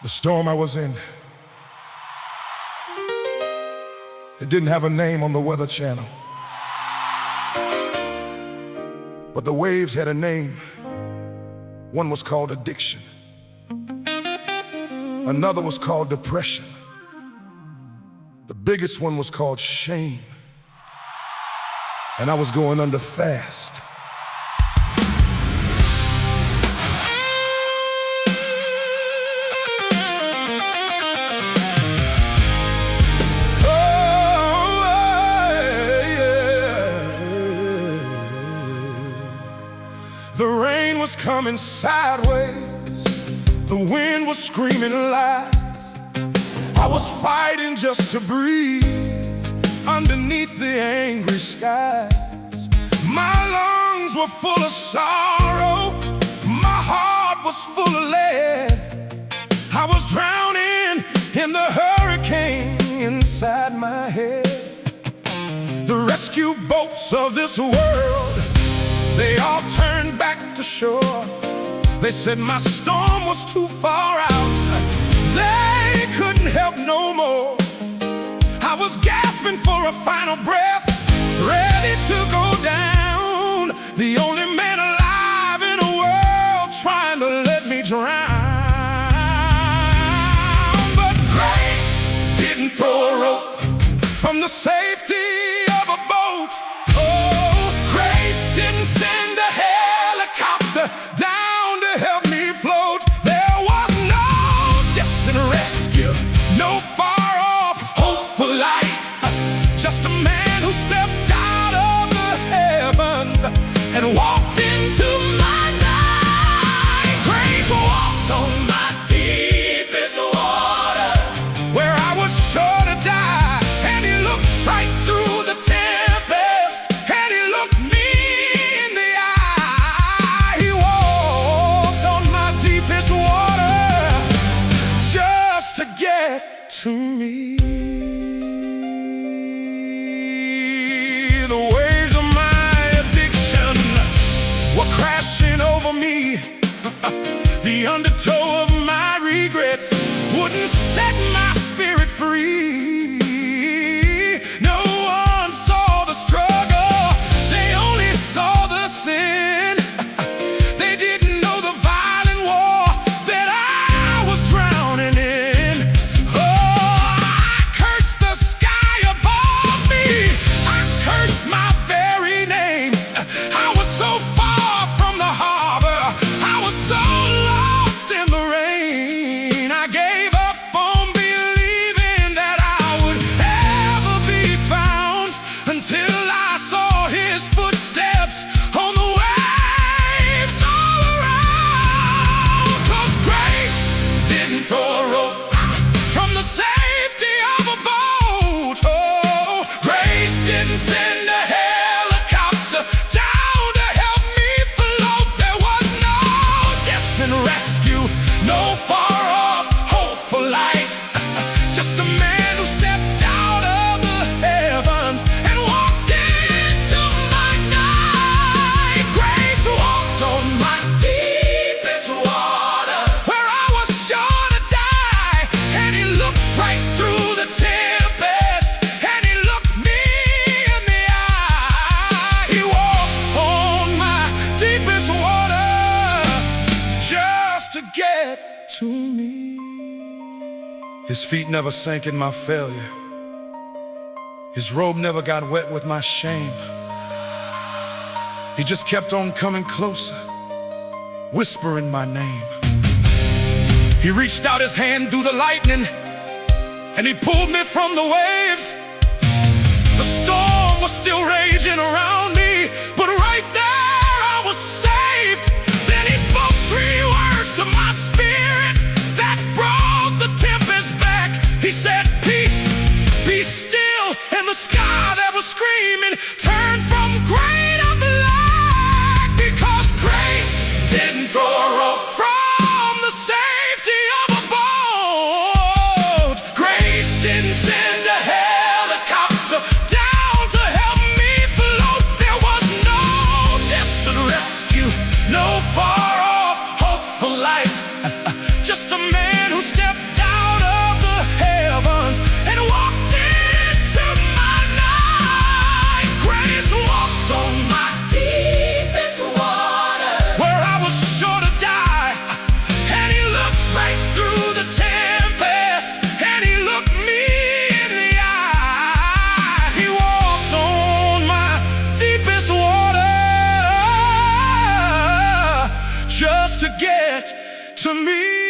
The storm I was in, it didn't have a name on the Weather Channel, but the waves had a name. One was called addiction, another was called depression, the biggest one was called shame, and I was going under fast. The rain was coming sideways, the wind was screaming lies. I was fighting just to breathe underneath the angry skies. My lungs were full of sorrow, my heart was full of lead. I was drowning in the hurricane inside my head. The rescue boats of this world, they all turned back to shore. They said my storm was too far out, they couldn't help no more. I was gasping for a final breath, ready to go down. The only man alive in the world trying to let me drown. But grace didn't throw a rope from the safety of a boat. Send a helicopter down to help me float. There was no distant rescue, no far-off hopeful light, just a man who stepped out of the heavens and walked into my night. Grace walked on my deepest water, where I was sure to die, and he looked right through the tempest, and he looked me to me. The waves of my addiction were crashing over me. The undertow of my regrets wouldn't set my spirit free. No one saw the struggle, they only saw the sin. They didn't know the violent war that I was drowning in. Rescue, no far-off hopeful light, just a man who stepped out of the heavens and walked into my night. Grace walked on my deepest water, where I was sure to die, and he looked right through the tempest, and he looked me in the eye. He walked on my deepest water just to get to me. His feet never sank in my failure, his robe never got wet with my shame. He just kept on coming closer, whispering my name. He reached out his hand through the lightning, and he pulled me from the waves. The storm was still raging around me, but right there I was saved. Then he spoke 3 words to my spirit that brought the tempest back. He said, peace, be still, and the sky that was screaming turned from gray to black, because grace didn't throw a rope from the safety of a boat. Grace didn't send a helicopter down to help me float. There was just to get to me.